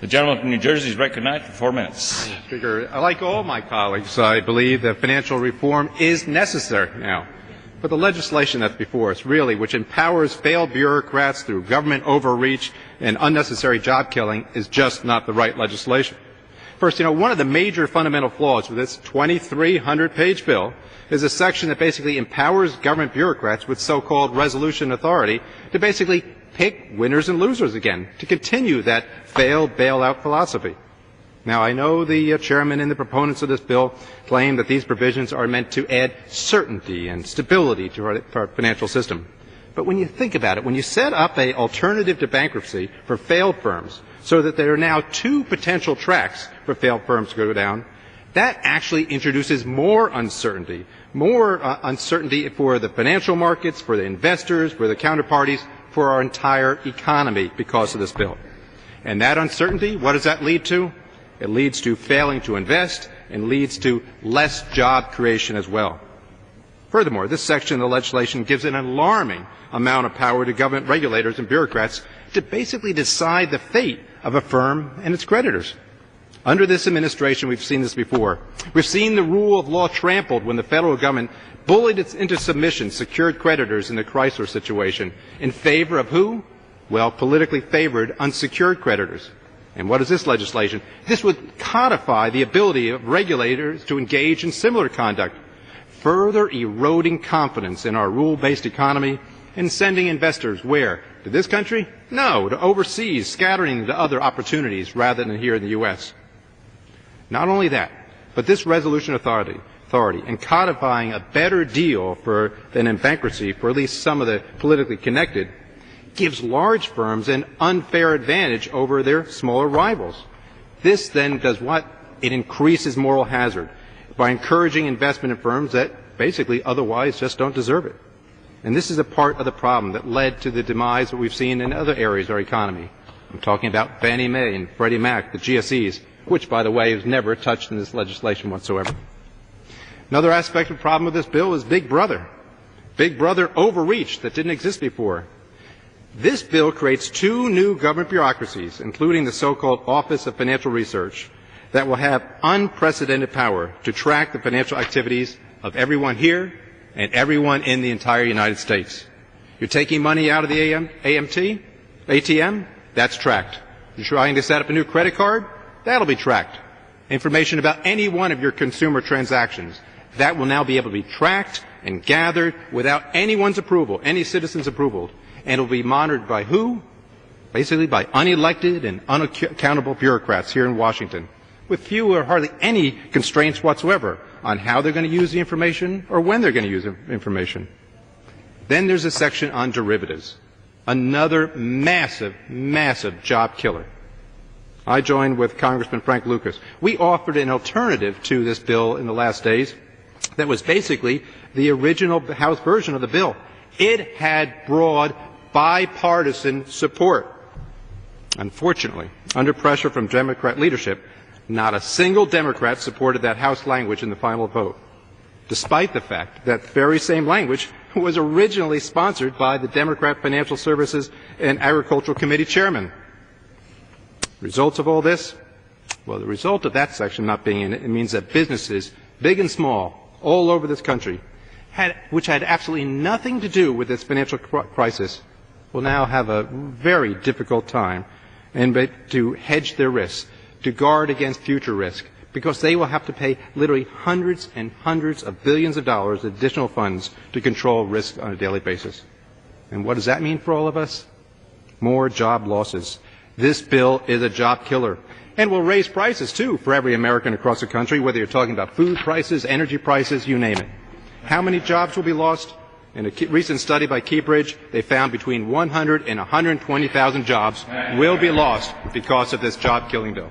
The gentleman from New Jersey is recognized for 4 minutes. Speaker, like all my colleagues, I believe that financial reform is necessary now. But the legislation that's before us, really, which empowers failed bureaucrats through government overreach and unnecessary job killing, is just not the right legislation. First, one of the major fundamental flaws with this 2,300-page bill is a section that basically empowers government bureaucrats with so-called resolution authority to basically pick winners and losers again, to continue that failed bailout philosophy. Now, I know the chairman and the proponents of this bill claim that these provisions are meant to add certainty and stability to our financial system. But when you think about it, when you set up an alternative to bankruptcy for failed firms so that there are now 2 potential tracks for failed firms to go down, that actually introduces more uncertainty for the financial markets, for the investors, for the counterparties, for our entire economy because of this bill. And that uncertainty, what does that lead to? It leads to failing to invest and leads to less job creation as well. Furthermore, this section of the legislation gives an alarming amount of power to government regulators and bureaucrats to basically decide the fate of a firm and its creditors. Under this administration, we've seen this before. We've seen the rule of law trampled when the federal government bullied into submission secured creditors in the Chrysler situation in favor of who? Well, politically favored unsecured creditors. And what is this legislation? This would codify the ability of regulators to engage in similar conduct, further eroding confidence in our rule-based economy and sending investors where? To this country? No, to overseas, scattering to other opportunities rather than here in the U.S. Not only that, but this resolution authority and codifying a better deal than in bankruptcy for at least some of the politically connected gives large firms an unfair advantage over their smaller rivals. This then does what? It increases moral hazard by encouraging investment in firms that basically otherwise just don't deserve it. And this is a part of the problem that led to the demise that we've seen in other areas of our economy. I'm talking about Fannie Mae and Freddie Mac, the GSEs, which, by the way, is never touched in this legislation whatsoever. Another aspect of the problem with this bill is Big Brother. Big Brother overreach that didn't exist before. This bill creates 2 new government bureaucracies, including the so-called Office of Financial Research, that will have unprecedented power to track the financial activities of everyone here and everyone in the entire United States. You're taking money out of the ATM? That's tracked. You're trying to set up a new credit card? That'll be tracked. Information about any one of your consumer transactions, that will now be able to be tracked and gathered without anyone's approval, any citizen's approval. And it will be monitored by who? Basically by unelected and unaccountable bureaucrats here in Washington, with few or hardly any constraints whatsoever on how they're going to use the information or when they're going to use the information. Then there's a section on derivatives, another massive, massive job killer. I joined with Congressman Frank Lucas. We offered an alternative to this bill in the last days that was basically the original House version of the bill. It had broad bipartisan support. Unfortunately, under pressure from Democrat leadership, not a single Democrat supported that House language in the final vote, despite the fact that very same language was originally sponsored by the Democrat Financial Services and Agricultural Committee chairman. Results of all this? Well, the result of that section not being in it means that businesses, big and small, all over this country, which had absolutely nothing to do with this financial crisis, will now have a very difficult time to hedge their risks, to guard against future risk, because they will have to pay literally hundreds and hundreds of billions of dollars of additional funds to control risk on a daily basis. And what does that mean for all of us? More job losses. This bill is a job killer. And will raise prices, too, for every American across the country, whether you're talking about food prices, energy prices, you name it. How many jobs will be lost? In a recent study by Keybridge, they found between 100 and 120,000 jobs will be lost because of this job-killing bill.